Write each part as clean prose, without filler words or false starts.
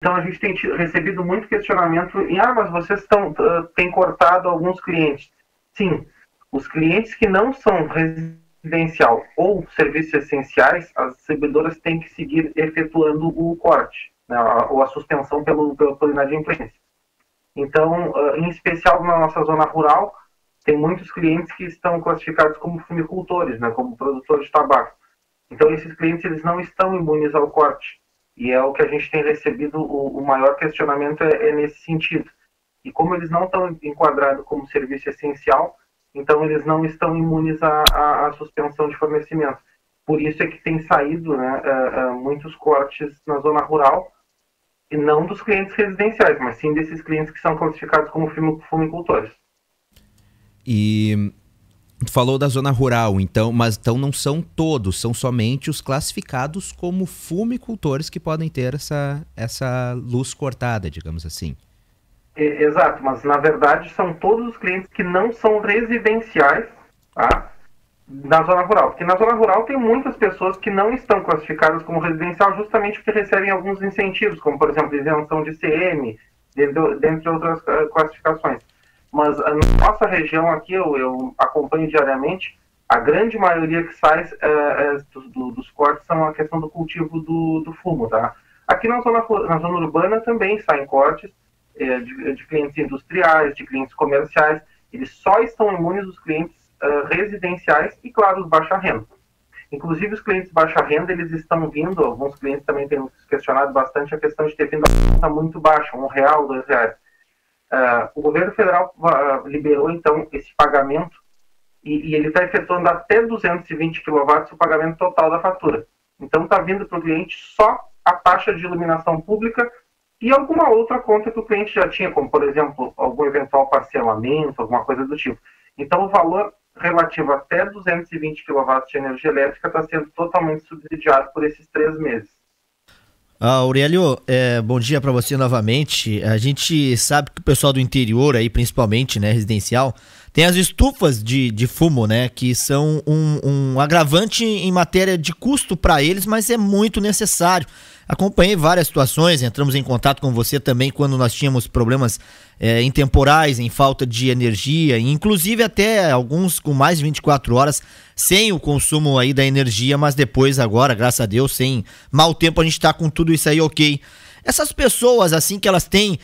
Então a gente tem recebido muito questionamento em, mas vocês têm cortado alguns clientes. Sim, os clientes que não são residencial ou serviços essenciais, as distribuidoras têm que seguir efetuando o corte, né, ou a suspensão por inadimplência. Então, em especial na nossa zona rural, tem muitos clientes que estão classificados como fumicultores, né, como produtores de tabaco. Então, esses clientes eles não estão imunes ao corte. E é o que a gente tem recebido, o maior questionamento é nesse sentido. E como eles não estão enquadrados como serviço essencial, então eles não estão imunes à suspensão de fornecimento. Por isso é que tem saído, né, muitos cortes na zona rural, e não dos clientes residenciais, mas sim desses clientes que são classificados como fumicultores. E tu falou da zona rural, então, mas então não são todos, são somente os classificados como fumicultores que podem ter essa luz cortada, digamos assim. Exato, mas na verdade são todos os clientes que não são residenciais, tá, na zona rural. Porque na zona rural tem muitas pessoas que não estão classificadas como residencial justamente porque recebem alguns incentivos, como por exemplo isenção de ICM, dentre outras classificações. Mas na nossa região aqui, eu acompanho diariamente, a grande maioria que sai dos cortes são a questão do cultivo do fumo, tá? Aqui na zona urbana também saem cortes de clientes industriais, de clientes comerciais. Eles só estão imunes os clientes residenciais e, claro, os baixa renda. Inclusive, os clientes baixa renda, eles estão vindo, alguns clientes também têm questionado bastante a questão de ter vindo a conta muito baixa, R$1, R$2. O governo federal liberou, então, esse pagamento e ele está efetuando até 220 kW o pagamento total da fatura. Então, está vindo para o cliente só a taxa de iluminação pública e alguma outra conta que o cliente já tinha, como, por exemplo, algum eventual parcelamento, alguma coisa do tipo. Então, o valor relativo até 220 kW de energia elétrica está sendo totalmente subsidiado por esses 3 meses. Aurélio, bom dia para você novamente. A gente sabe que o pessoal do interior, aí, principalmente, né, residencial, tem as estufas de fumo, né, que são um agravante em matéria de custo para eles, mas é muito necessário. Acompanhei várias situações, entramos em contato com você também quando nós tínhamos problemas em temporais, em falta de energia, inclusive até alguns com mais de 24 horas sem o consumo aí da energia, mas depois agora, graças a Deus, sem mau tempo, a gente tá com tudo isso aí ok. Essas pessoas, assim, que elas têm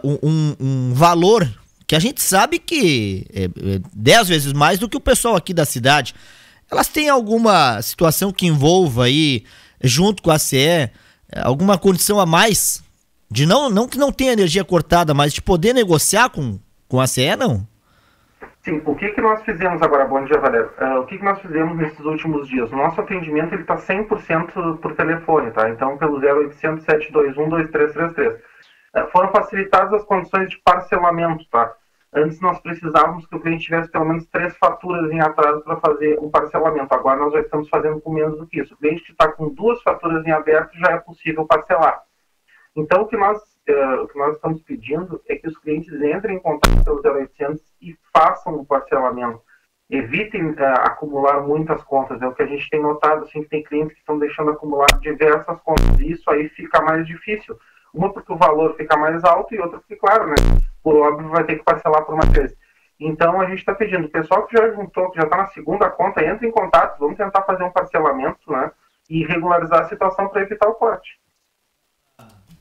um valor que a gente sabe que é 10 vezes mais do que o pessoal aqui da cidade, elas têm alguma situação que envolva aí, junto com a CE, alguma condição a mais de não que não tenha energia cortada, mas de poder negociar com a CE, não? Sim, o que nós fizemos agora, bom dia, Valério, o que nós fizemos nesses últimos dias? O nosso atendimento está 100% por telefone, tá? Então, pelo 0800 721 2333. Foram facilitadas as condições de parcelamento, tá? Antes nós precisávamos que o cliente tivesse pelo menos 3 faturas em atraso para fazer o parcelamento. Agora nós já estamos fazendo com menos do que isso. O cliente que está com 2 faturas em aberto já é possível parcelar. Então o que nós estamos pedindo é que os clientes entrem em contato pelo 0800 e façam o parcelamento. Evitem acumular muitas contas. É o que a gente tem notado, assim, que tem clientes que estão deixando acumular diversas contas. E isso aí fica mais difícil. Uma porque o valor fica mais alto e outra porque, claro, né, por óbvio, vai ter que parcelar por uma vez. Então, a gente está pedindo, o pessoal que já juntou, que já está na segunda conta, entre em contato, vamos tentar fazer um parcelamento, né, e regularizar a situação para evitar o corte.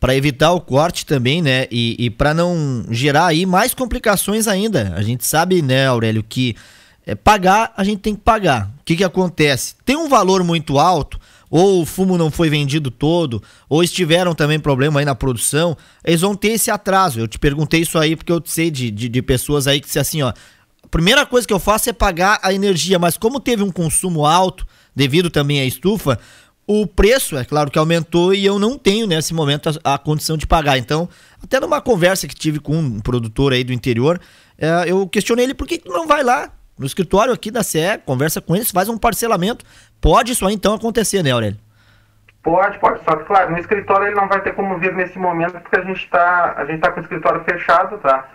Para evitar o corte também, né, e para não gerar aí mais complicações ainda. A gente sabe, né, Aurélio, que pagar, a gente tem que pagar. O que acontece? Tem um valor muito alto, ou o fumo não foi vendido todo, ou estiveram também problema aí na produção, eles vão ter esse atraso. Eu te perguntei isso aí porque eu sei de pessoas aí que dizem assim, ó, a primeira coisa que eu faço é pagar a energia, mas como teve um consumo alto, devido também à estufa, o preço, é claro que aumentou e eu não tenho nesse momento a condição de pagar. Então, até numa conversa que tive com um produtor aí do interior, eu questionei ele por que não vai lá no escritório aqui da CE, conversa com eles, faz um parcelamento. Pode isso aí então acontecer, né, Aurélio? Pode. Só que, claro, no escritório ele não vai ter como vir nesse momento, porque a gente tá com o escritório fechado, tá?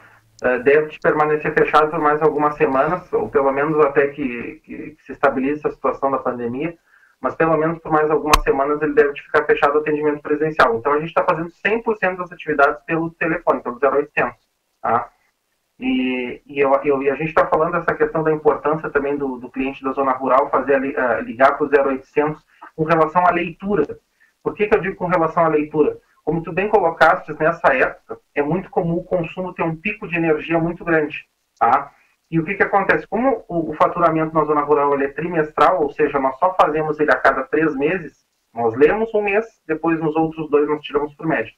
Deve permanecer fechado por mais algumas semanas, ou pelo menos até que se estabilize a situação da pandemia. mas pelo menos por mais algumas semanas ele deve ficar fechado o atendimento presencial. Então a gente está fazendo 100% das atividades pelo telefone, pelo 0800, tá? E a gente está falando dessa questão da importância também do cliente da zona rural ligar para o 0800 com relação à leitura. Por que eu digo com relação à leitura? Como tu bem colocaste, nessa época é muito comum o consumo ter um pico de energia muito grande, tá? E o que acontece? Como o faturamento na zona rural ele é trimestral, ou seja, nós só fazemos ele a cada 3 meses, nós lemos um mês, depois nos outros 2 nós tiramos por média.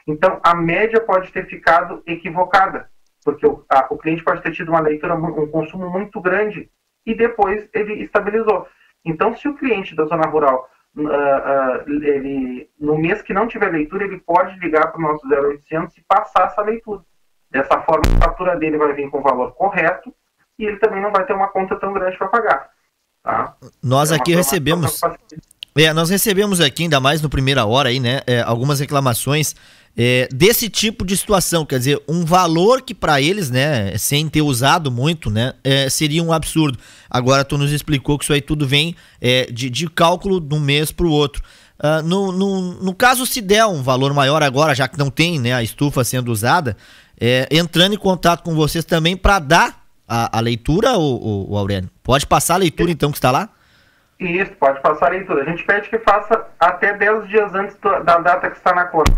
Então, a média pode ter ficado equivocada, porque o cliente pode ter tido uma leitura, um consumo muito grande, e depois ele estabilizou. Então, se o cliente da zona rural, no mês que não tiver leitura, ele pode ligar para o nosso 0800 e passar essa leitura. Dessa forma, a fatura dele vai vir com o valor correto e ele também não vai ter uma conta tão grande para pagar. Tá? Nós aqui recebemos... nós recebemos aqui, ainda mais no Primeira Hora, aí, né, algumas reclamações desse tipo de situação. Quer dizer, um valor que para eles, né, sem ter usado muito, né, seria um absurdo. Agora tu nos explicou que isso aí tudo vem de cálculo de um mês para o outro. No caso, se der um valor maior agora, já que não tem, né, a estufa sendo usada, entrando em contato com vocês também para dar a leitura, o Aurélio? Pode passar a leitura então que está lá? Isso, pode passar a leitura. A gente pede que faça até 10 dias antes da data que está na conta.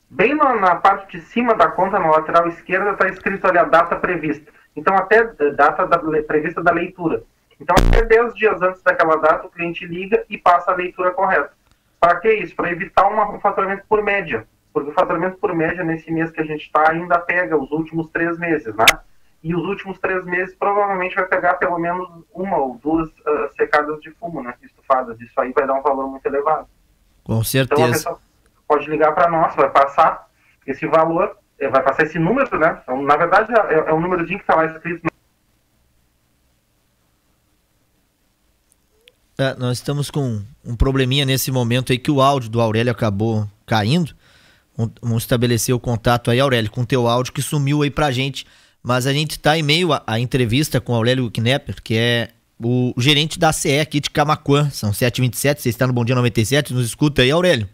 Bem na parte de cima da conta, na lateral esquerda, está escrito ali a data prevista. Então, até a data prevista da leitura. Então, até 10 dias antes daquela data, o cliente liga e passa a leitura correta. Para que isso? Para evitar um faturamento por média. Porque o faturamento por média, nesse mês que a gente está, ainda pega os últimos 3 meses, né? E os últimos 3 meses provavelmente vai pegar pelo menos 1 ou 2 secadas de fumo, né? Estufadas. Isso aí vai dar um valor muito elevado. Com certeza. Então a pessoa pode ligar para nós, vai passar esse valor, vai passar esse número, né? Então, na verdade, é um númerozinho que está lá escrito. Nós estamos com um probleminha nesse momento aí que o áudio do Aurélio acabou caindo. Vamos estabelecer o contato aí, Aurélio, com o teu áudio que sumiu aí pra gente. Mas a gente está em meio à entrevista com o Aurélio Knepper, que é o gerente da CE aqui de Camaquã. São 7h27, você está no Bom Dia 97, nos escuta aí, Aurélio.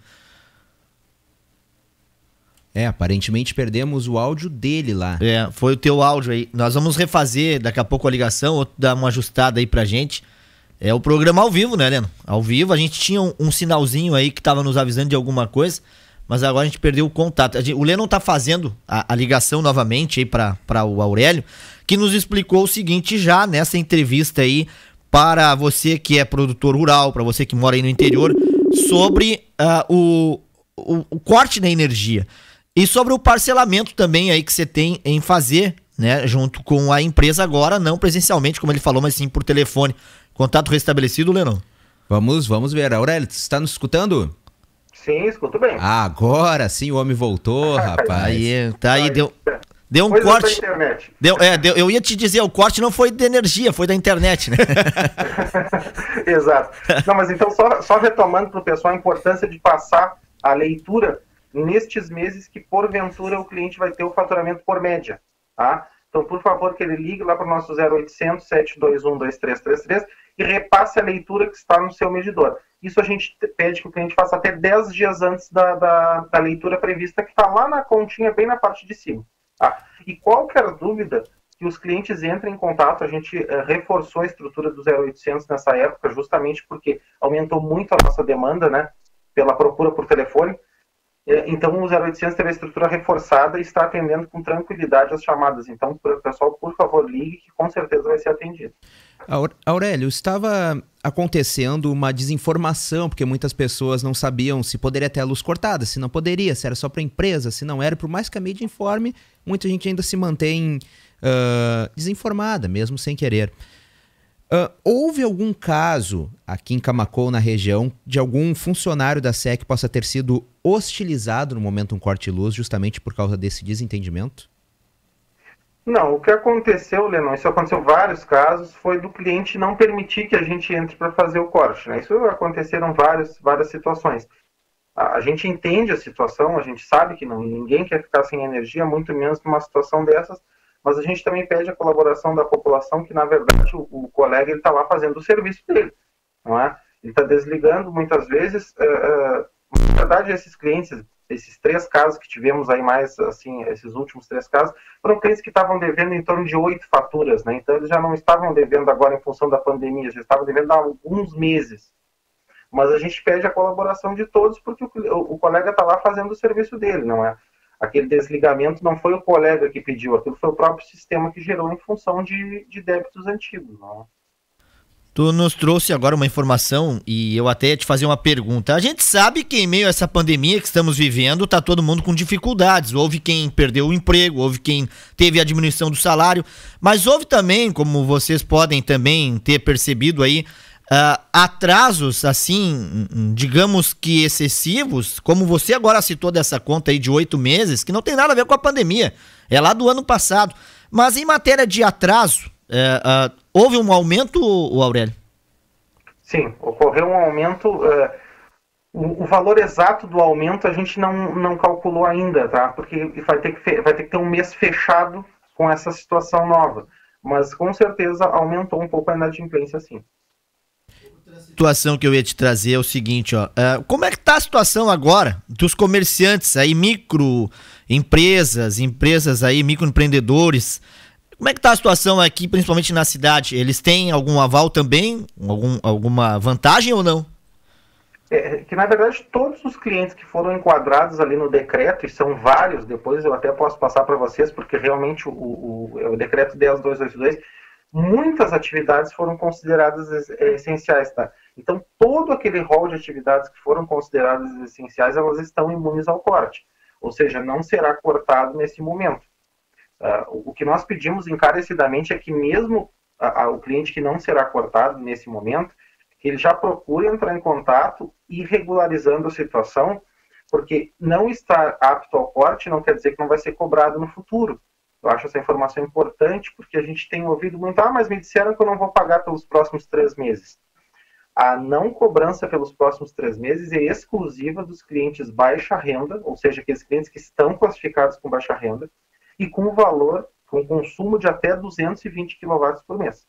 Aparentemente perdemos o áudio dele lá. Foi o teu áudio aí. Nós vamos refazer daqui a pouco a ligação, ou dar uma ajustada aí pra gente. É o programa ao vivo, né, Leno? Ao vivo, a gente tinha um sinalzinho aí que estava nos avisando de alguma coisa, mas agora a gente perdeu o contato. O Lennon tá fazendo a ligação novamente aí para o Aurélio, que nos explicou o seguinte já nessa entrevista aí para você que é produtor rural, para você que mora aí no interior, sobre o corte da energia e sobre o parcelamento também aí que você tem em fazer, né, junto com a empresa agora, não presencialmente, como ele falou, mas sim por telefone. Contato restabelecido, Lennon? Vamos ver. Aurélio, você está nos escutando? Sim, escuto bem. Agora sim o homem voltou, rapaz. Aí, tá aí, deu um corte. Eu ia te dizer, o corte não foi de energia, foi da internet, né? Exato. Não, mas então, só retomando para o pessoal a importância de passar a leitura nestes meses que, porventura, o cliente vai ter o faturamento por média, tá? Então, por favor, que ele ligue lá para o nosso 0800 721 2333 e repasse a leitura que está no seu medidor. Isso a gente pede que o cliente faça até 10 dias antes da leitura prevista, que está lá na continha, bem na parte de cima. Tá? E qualquer dúvida, que os clientes entrem em contato. A gente reforçou a estrutura do 0800 nessa época, justamente porque aumentou muito a nossa demanda, né, pela procura por telefone. Então, o 0800 teve a estrutura reforçada e está atendendo com tranquilidade as chamadas. Então, pessoal, por favor, ligue, que com certeza vai ser atendido. Aurélio, estava acontecendo uma desinformação, porque muitas pessoas não sabiam se poderia ter a luz cortada, se não poderia, se era só para a empresa, se não era. Por mais que a mídia informe, muita gente ainda se mantém desinformada, mesmo sem querer. Houve algum caso aqui em Camaquã, na região, de algum funcionário da SEC que possa ter sido hostilizado no momento de um corte de luz, justamente por causa desse desentendimento? Não, o que aconteceu, Lennon, isso aconteceu vários casos, foi do cliente não permitir que a gente entre para fazer o corte, né? Isso aconteceram várias situações. A gente entende a situação, a gente sabe que ninguém quer ficar sem energia, muito menos numa situação dessas, mas a gente também pede a colaboração da população, que na verdade o colega está lá fazendo o serviço dele, não é? Ele está desligando muitas vezes. Na verdade, esses clientes, esses 3 casos que tivemos aí mais, assim, esses últimos 3 casos, foram clientes que estavam devendo em torno de 8 faturas, né? Então eles já não estavam devendo agora em função da pandemia, já estavam devendo há alguns meses. Mas a gente pede a colaboração de todos porque o colega está lá fazendo o serviço dele, não é? Aquele desligamento não foi o colega que pediu, aquilo foi o próprio sistema que gerou em função de débitos antigos, não é? Tu nos trouxe agora uma informação e eu até ia te fazer uma pergunta. A gente sabe que em meio a essa pandemia que estamos vivendo, tá todo mundo com dificuldades. Houve quem perdeu o emprego, houve quem teve a diminuição do salário, mas houve também, como vocês podem também ter percebido aí, atrasos, assim, digamos que excessivos, como você agora citou dessa conta aí de 8 meses, que não tem nada a ver com a pandemia, é lá do ano passado. Mas em matéria de atraso, houve um aumento, Aurélio? Sim, ocorreu um aumento. O valor exato do aumento a gente não calculou ainda, tá? Porque vai ter que ter um mês fechado com essa situação nova. Mas com certeza aumentou um pouco a inadimplência, sim. Outra situação que eu ia te trazer é o seguinte, ó. Como é que tá a situação agora dos comerciantes aí, microempresas, empresas aí, microempreendedores? Como é que tá a situação aqui, principalmente na cidade? Eles têm algum aval também? Alguma vantagem ou não? Que na verdade todos os clientes que foram enquadrados ali no decreto, e são vários, depois eu até posso passar para vocês, porque realmente o decreto 10.282, muitas atividades foram consideradas essenciais, tá? Então todo aquele rol de atividades que foram consideradas essenciais, elas estão imunes ao corte, ou seja, não será cortado nesse momento. O que nós pedimos encarecidamente é que mesmo o cliente que não será cortado nesse momento, que ele já procure entrar em contato e regularizando a situação, porque não estar apto ao corte não quer dizer que não vai ser cobrado no futuro. Eu acho essa informação importante porque a gente tem ouvido muito, mas me disseram que eu não vou pagar pelos próximos 3 meses. A não cobrança pelos próximos 3 meses é exclusiva dos clientes baixa renda, ou seja, aqueles clientes que estão classificados com baixa renda, e com valor, com consumo de até 220 kW por mês.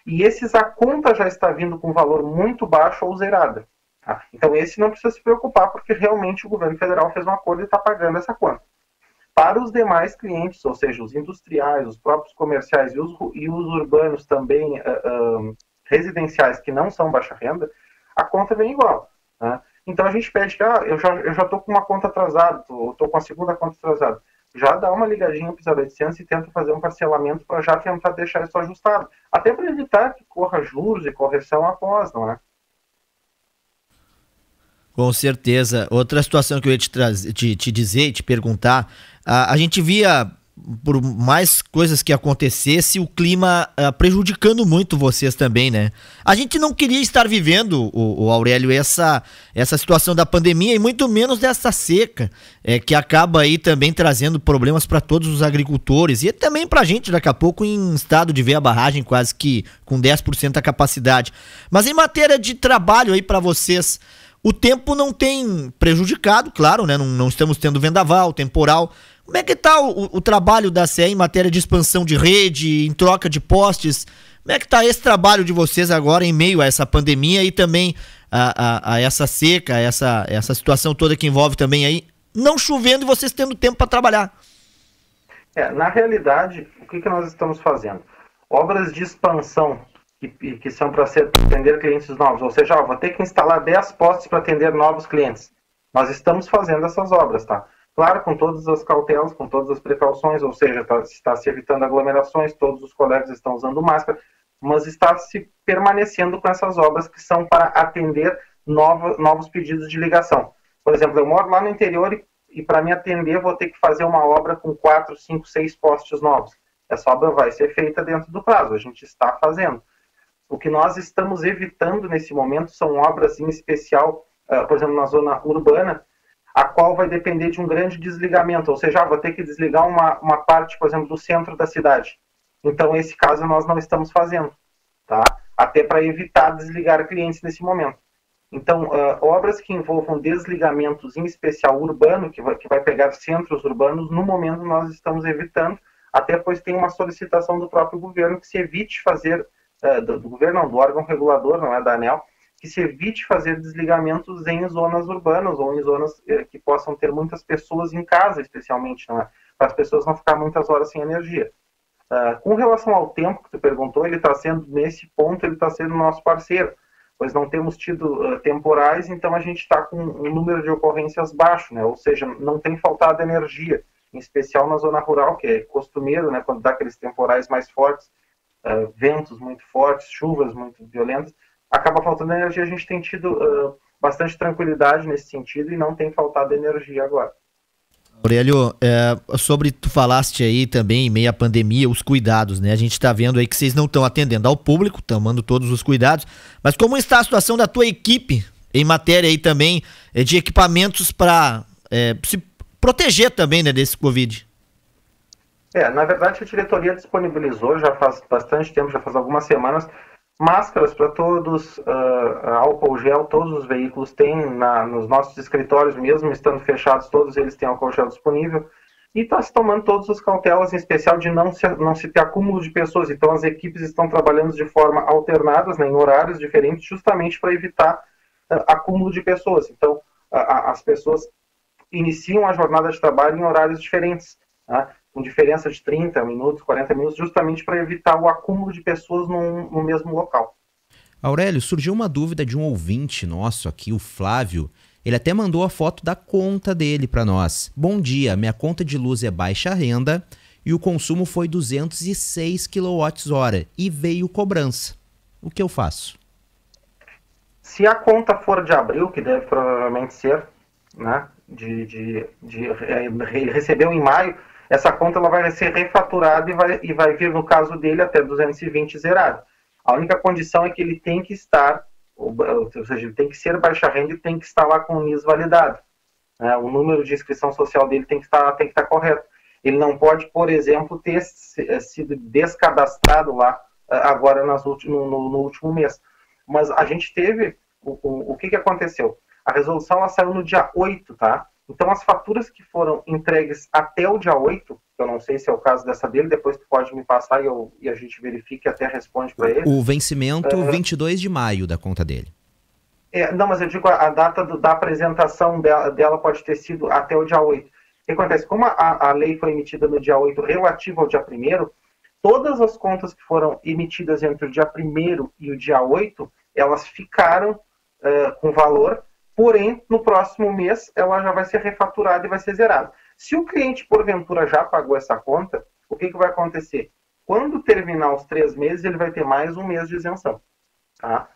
E esses, a conta já está vindo com valor muito baixo ou zerada. Tá? Então esse não precisa se preocupar, porque realmente o governo federal fez um acordo e está pagando essa conta. Para os demais clientes, ou seja, os industriais, os próprios comerciais e os urbanos também residenciais que não são baixa renda, a conta vem igual. Tá? Então a gente pede que eu já estou com uma conta atrasada, estou com a segunda conta atrasada. Já dá uma ligadinha para os 800 e tenta fazer um parcelamento para já tentar deixar isso ajustado. Até para evitar que corra juros e correção após, não é? Com certeza. Outra situação que eu ia te dizer e te perguntar, a gente via, por mais coisas que acontecesse, o clima prejudicando muito vocês também, né? A gente não queria estar vivendo, o Aurélio, essa situação da pandemia e muito menos dessa seca, que acaba aí também trazendo problemas para todos os agricultores e também para a gente daqui a pouco em estado de ver a barragem quase que com 10% da capacidade. Mas em matéria de trabalho aí para vocês, o tempo não tem prejudicado, claro, né? Não estamos tendo vendaval, temporal. Como é que está o trabalho da CE em matéria de expansão de rede, em troca de postes? Como é que está esse trabalho de vocês agora em meio a essa pandemia e também a essa seca, essa situação toda que envolve também aí, não chovendo e vocês tendo tempo para trabalhar? Na realidade, o que nós estamos fazendo? Obras de expansão que são para atender clientes novos, ou seja, vou ter que instalar 10 postes para atender novos clientes. Nós estamos fazendo essas obras, tá? Claro, com todas as cautelas, com todas as precauções, ou seja, está se evitando aglomerações, todos os colegas estão usando máscara, mas está se permanecendo com essas obras que são para atender novos pedidos de ligação. Por exemplo, eu moro lá no interior e para me atender vou ter que fazer uma obra com 4, 5, 6 postes novos. Essa obra vai ser feita dentro do prazo, a gente está fazendo. O que nós estamos evitando nesse momento são obras em especial, por exemplo, na zona urbana, a qual vai depender de um grande desligamento, ou seja, vou ter que desligar uma parte, por exemplo, do centro da cidade. Então, esse caso nós não estamos fazendo, tá? Até para evitar desligar clientes nesse momento. Então, obras que envolvam desligamentos, em especial urbano, que vai pegar centros urbanos, no momento nós estamos evitando, até pois tem uma solicitação do próprio governo que se evite fazer, do governo não, do órgão regulador, não é da ANEEL, que se evite fazer desligamentos em zonas urbanas ou em zonas que possam ter muitas pessoas em casa, especialmente, não é? Para as pessoas não ficarem muitas horas sem energia. Com relação ao tempo que tu perguntou, ele está sendo, nesse ponto, ele está sendo nosso parceiro, pois não temos tido temporais, então a gente está com um número de ocorrências baixo, né? Ou seja, não tem faltado energia, em especial na zona rural, que é costumeiro, né? Quando dá aqueles temporais mais fortes, ventos muito fortes, chuvas muito violentas, acaba faltando energia. A gente tem tido bastante tranquilidade nesse sentido e não tem faltado energia agora. Aurélio, sobre tu falaste aí também, em meio à pandemia, os cuidados, né? A gente tá vendo aí que vocês não estão atendendo ao público, tomando todos os cuidados, mas como está a situação da tua equipe em matéria aí também de equipamentos para se proteger também, né, desse Covid? Na verdade, a diretoria disponibilizou já faz bastante tempo, já faz algumas semanas, máscaras para todos, álcool gel, todos os veículos têm, nos nossos escritórios mesmo, estando fechados, todos eles têm álcool gel disponível, e está se tomando todas as cautelas, em especial de não se ter acúmulo de pessoas. Então as equipes estão trabalhando de forma alternadas, né, em horários diferentes, justamente para evitar acúmulo de pessoas. Então as pessoas iniciam a jornada de trabalho em horários diferentes, né, com diferença de 30 minutos, 40 minutos, justamente para evitar o acúmulo de pessoas no mesmo local. Aurélio, surgiu uma dúvida de um ouvinte nosso aqui, o Flávio. Ele até mandou a foto da conta dele para nós. Bom dia, minha conta de luz é baixa renda e o consumo foi 206 kWh e veio cobrança. O que eu faço? Se a conta for de abril, que deve provavelmente ser, né, ele recebeu em maio, essa conta ela vai ser refaturada e vai vir, no caso dele, até 220 zerado. A única condição é que ele tem que estar, ou seja, ele tem que ser baixa renda e tem que estar lá com o NIS validado. O número de inscrição social dele tem que estar correto. Ele não pode, por exemplo, ter sido descadastrado lá agora no último mês. Mas a gente teve, o que aconteceu? A resolução ela saiu no dia 8, tá? Então, as faturas que foram entregues até o dia 8, eu não sei se é o caso dessa dele, depois tu pode me passar e a gente verifica e até responde para ele. O vencimento 22 de maio da conta dele. Não, mas eu digo a data da apresentação dela pode ter sido até o dia 8. O que acontece? Como a lei foi emitida no dia 8, relativa ao dia 1º, todas as contas que foram emitidas entre o dia 1º e o dia 8, elas ficaram com valor. Porém, no próximo mês, ela já vai ser refaturada e vai ser zerada. Se o cliente, porventura, já pagou essa conta, o que vai acontecer? Quando terminar os 3 meses, ele vai ter mais um mês de isenção. Tá?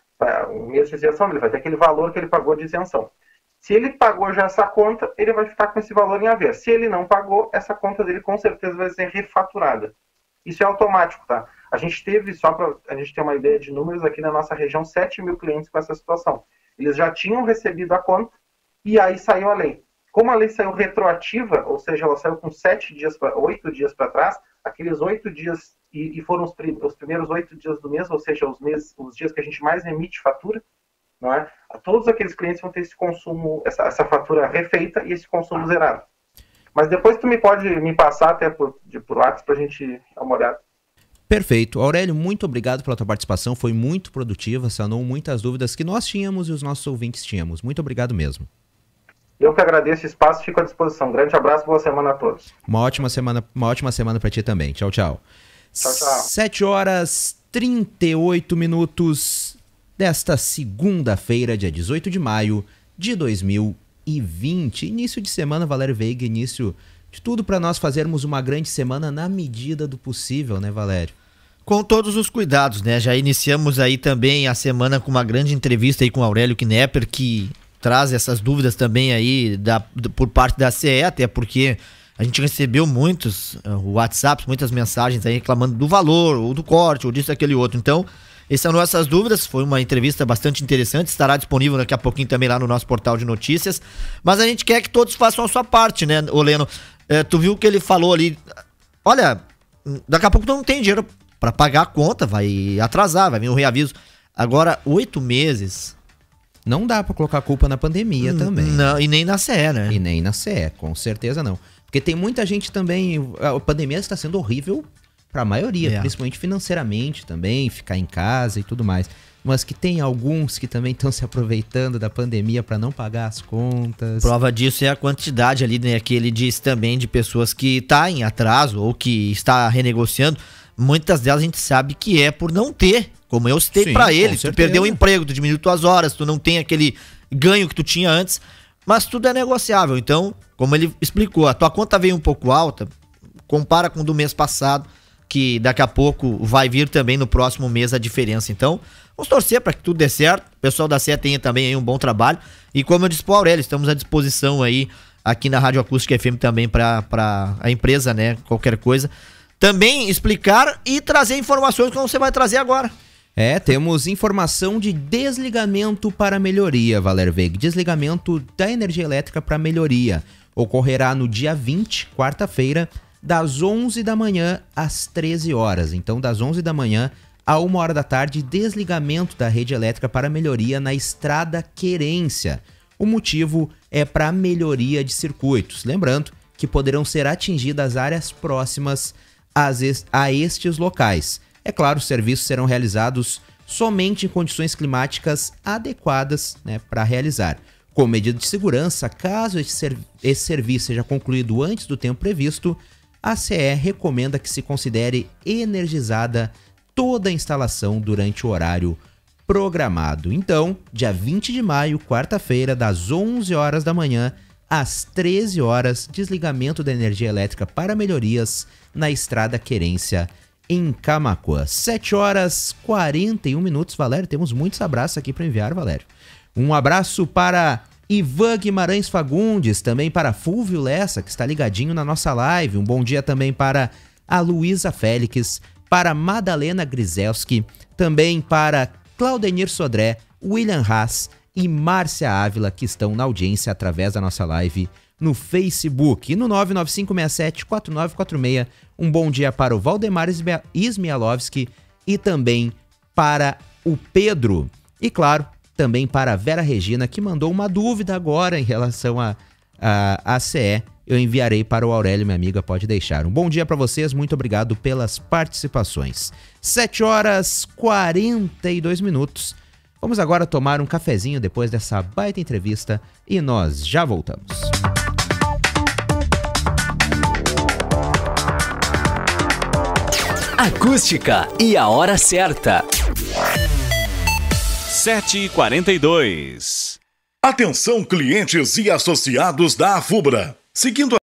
Um mês de isenção, ele vai ter aquele valor que ele pagou de isenção. Se ele pagou já essa conta, ele vai ficar com esse valor em haver. Se ele não pagou, essa conta dele com certeza vai ser refaturada. Isso é automático, tá? A gente teve, só para a gente ter uma ideia de números, aqui na nossa região, 7 mil clientes com essa situação. Eles já tinham recebido a conta e aí saiu a lei. Como a lei saiu retroativa, ou seja, ela saiu com 8 dias para trás, aqueles 8 dias, e foram os primeiros 8 dias do mês, ou seja, os dias que a gente mais emite fatura, não é? Todos aqueles clientes vão ter esse consumo, essa fatura refeita e esse consumo zerado. Mas depois tu pode me passar até por WhatsApp para a gente dar uma olhada. Perfeito. Aurélio, muito obrigado pela tua participação, foi muito produtiva, sanou muitas dúvidas que nós tínhamos e os nossos ouvintes tínhamos. Muito obrigado mesmo. Eu que agradeço o espaço, fico à disposição. Grande abraço, boa semana a todos. Uma ótima semana para ti também. Tchau, tchau. Tchau, tchau. 7h38 desta segunda-feira, dia 18 de maio de 2020. Início de semana, Valério Veiga, início de tudo para nós fazermos uma grande semana na medida do possível, né, Valério? Com todos os cuidados, né? Já iniciamos aí também a semana com uma grande entrevista aí com o Aurélio Knepper, que traz essas dúvidas também aí por parte da CE, até porque a gente recebeu muitos WhatsApps, muitas mensagens aí reclamando do valor, ou do corte, ou disso, aquele outro. Então, essas são nossas dúvidas. Foi uma entrevista bastante interessante, estará disponível daqui a pouquinho também lá no nosso portal de notícias. Mas a gente quer que todos façam a sua parte, né, Oleno? Tu viu que ele falou ali, olha, daqui a pouco tu não tem dinheiro para pagar a conta, vai atrasar, vai vir um reaviso. Agora, 8 meses... Não dá para colocar a culpa na pandemia também. Não, e nem na CE, né? E nem na CE, com certeza não. Porque tem muita gente também... A pandemia está sendo horrível para a maioria, principalmente financeiramente também, ficar em casa e tudo mais. mas que tem alguns que também estão se aproveitando da pandemia para não pagar as contas. Prova disso é a quantidade ali, né, que ele disse também de pessoas que tá em atraso ou que está renegociando. Muitas delas a gente sabe que é por não ter, como eu citei para ele, tu perdeu o emprego, tu diminuiu tuas horas, tu não tem aquele ganho que tu tinha antes, mas tudo é negociável. Então, como ele explicou, a tua conta veio um pouco alta, compara com o do mês passado, que daqui a pouco vai vir também no próximo mês a diferença. Então, vamos torcer para que tudo dê certo, o pessoal da CE tenha também aí um bom trabalho, e como eu disse pro Aurélio, estamos à disposição aí aqui na Rádio Acústica FM também para a empresa, né, qualquer coisa, também explicar e trazer informações como você vai trazer agora. Temos informação de desligamento para melhoria, Valério Veiga. Desligamento da energia elétrica para melhoria. Ocorrerá no dia 20, quarta-feira, das 11 da manhã às 13 horas. Então, das 11 da manhã a 1 hora da tarde, desligamento da rede elétrica para melhoria na Estrada Querência. O motivo é para melhoria de circuitos. Lembrando que poderão ser atingidas áreas próximas a estes locais. É claro, os serviços serão realizados somente em condições climáticas adequadas, né, para realizar. Com medida de segurança, caso esse serviço seja concluído antes do tempo previsto, a CE recomenda que se considere energizada toda a instalação durante o horário programado. Então, dia 20 de maio, quarta-feira, das 11 horas da manhã às 13 horas, desligamento da energia elétrica para melhorias na Estrada Querência, em Camaquã. 7 horas 41 minutos, Valério. Temos muitos abraços aqui para enviar, Valério. Um abraço para Ivan Guimarães Fagundes, também para Fúvio Lessa, que está ligadinho na nossa live. Um bom dia também para a Luísa Félix, para Madalena Grizelski, também para Claudenir Sodré, William Haas e Márcia Ávila, que estão na audiência através da nossa live no Facebook. E no 995674946, um bom dia para o Valdemar Ismialovski e também para o Pedro. E claro, também para a Vera Regina, que mandou uma dúvida agora em relação à CE. Eu enviarei para o Aurélio, minha amiga, pode deixar. Um bom dia para vocês, muito obrigado pelas participações. 7 horas 42 minutos. Vamos agora tomar um cafezinho depois dessa baita entrevista e nós já voltamos. Acústica e a hora certa. 7h42. Atenção, clientes e associados da Afubra. Seguindo